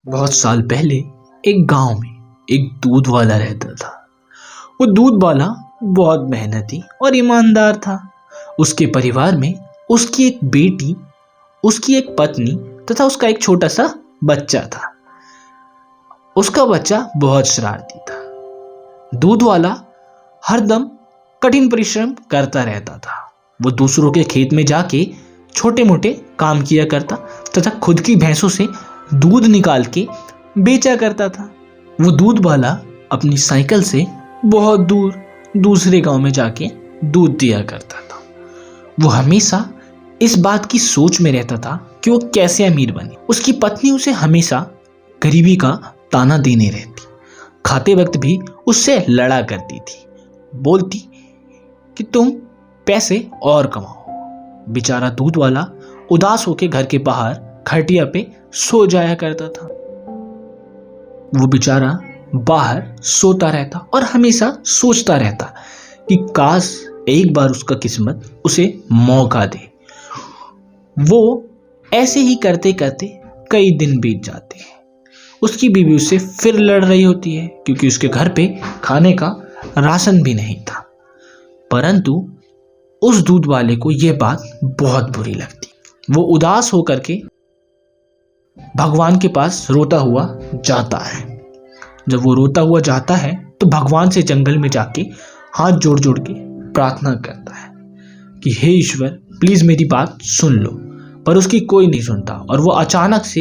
बहुत साल पहले एक गांव में एक दूध वाला रहता था। वो दूध वाला बहुत मेहनती और ईमानदार था। उसके परिवार में उसकी एक बेटी, उसकी एक पत्नी तथा उसका एक छोटा सा बच्चा था। उसका बच्चा बहुत शरारती था। दूध वाला हरदम कठिन परिश्रम करता रहता था। वो दूसरों के खेत में जाके छोटे मोटे काम किया करता तथा खुद की भैंसों से दूध निकाल के बेचा करता था। वो दूध वाला अपनी साइकिल से बहुत दूर दूसरे गांव में जाके दूध दिया करता था। वो हमेशा इस बात की सोच में रहता था कि वो कैसे अमीर बने। उसकी पत्नी उसे हमेशा गरीबी का ताना देने रहती। खाते वक्त भी उससे लड़ा करती थी, बोलती कि तुम पैसे और कमाओ। बेचारा दूध वाला उदास होकर घर के बाहर खटिया पे सो जाया करता था। वो बेचारा बाहर सोता रहता और हमेशा सोचता रहता कि काश एक बार उसका किस्मत उसे मौका दे। वो ऐसे ही करते करते कई दिन बीत जाते हैं। उसकी बीवी उससे फिर लड़ रही होती है क्योंकि उसके घर पे खाने का राशन भी नहीं था। परंतु उस दूध वाले को यह बात बहुत बुरी लगती। वो उदास होकर के भगवान के पास रोता हुआ जाता है। जब वो रोता हुआ जाता है तो भगवान से जंगल में जाके हाथ जोड़ जोड़ के प्रार्थना करता है कि हे ईश्वर, प्लीज मेरी बात सुन लो। पर उसकी कोई नहीं सुनता और वो अचानक से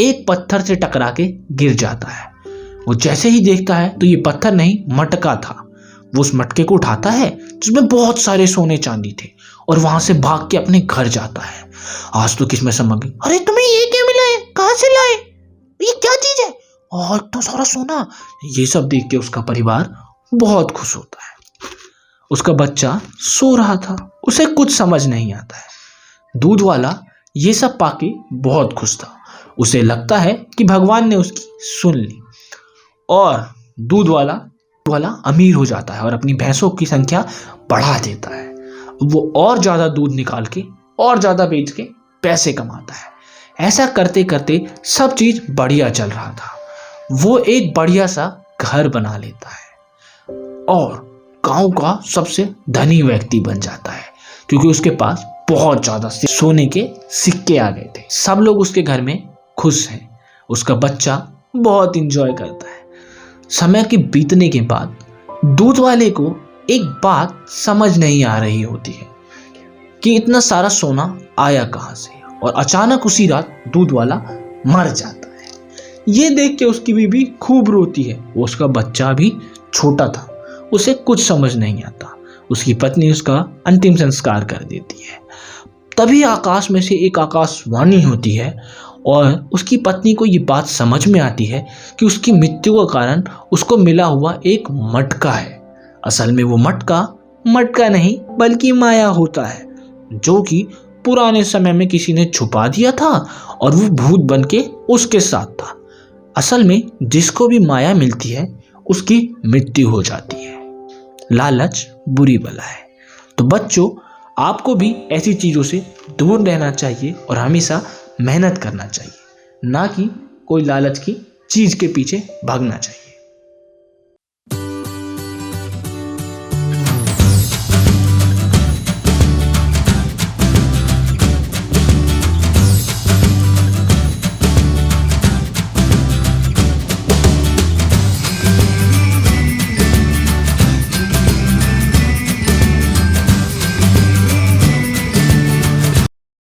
एक पत्थर से टकरा के गिर जाता है। वो जैसे ही देखता है तो ये पत्थर नहीं, मटका था। वो उस मटके को उठाता है जिसमें बहुत सारे सोने चांदी थे और वहां से भाग के अपने घर जाता है। आज तो किस्मत समझ गई, अरे तुम्हें ये क्या मिला है, कहां से लाए, ये क्या चीज है, और इतना सारा सोना। ये सब देख के उसका परिवार बहुत खुश होता है। उसका बच्चा सो रहा था, उसे कुछ समझ नहीं आता है। दूध वाला ये सब पाके बहुत खुश था। उसे लगता है कि भगवान ने उसकी सुन ली और दूध वाला अमीर हो जाता है और अपनी भैंसों की संख्या बढ़ा देता है। वो और ज्यादा दूध निकाल के और ज्यादा बेच के पैसे कमाता है। ऐसा करते करते सब चीज बढ़िया चल रहा था। वो एक बढ़िया सा घर बना लेता है और गांव का सबसे धनी व्यक्ति बन जाता है क्योंकि उसके पास बहुत ज्यादा सोने के सिक्के आ गए थे। सब लोग उसके घर में खुश हैं। उसका बच्चा बहुत इंजॉय करता है। समय के बीतने के बाद दूध वाले को एक बात समझ नहीं आ रही होती है कि इतना सारा सोना आया कहां से, और अचानक उसी रात दूध वाला मर जाता है। ये देख के उसकी बीवी खूब रोती है। उसका बच्चा भी छोटा था, उसे कुछ समझ नहीं आता। उसकी पत्नी उसका अंतिम संस्कार कर देती है। तभी आकाश में से एक आकाशवाणी होती है और उसकी पत्नी को ये बात समझ में आती है कि उसकी मृत्यु का कारण उसको मिला हुआ एक मटका है। असल में वो मटका नहीं बल्कि माया होता है, जो कि पुराने समय में किसी ने छुपा दिया था और वो भूत बन के उसके साथ था। असल में जिसको भी माया मिलती है उसकी मृत्यु हो जाती है। लालच बुरी बला है। तो बच्चों, आपको भी ऐसी चीजों से दूर रहना चाहिए और हमेशा मेहनत करना चाहिए, ना कि कोई लालच की चीज के पीछे भागना चाहिए।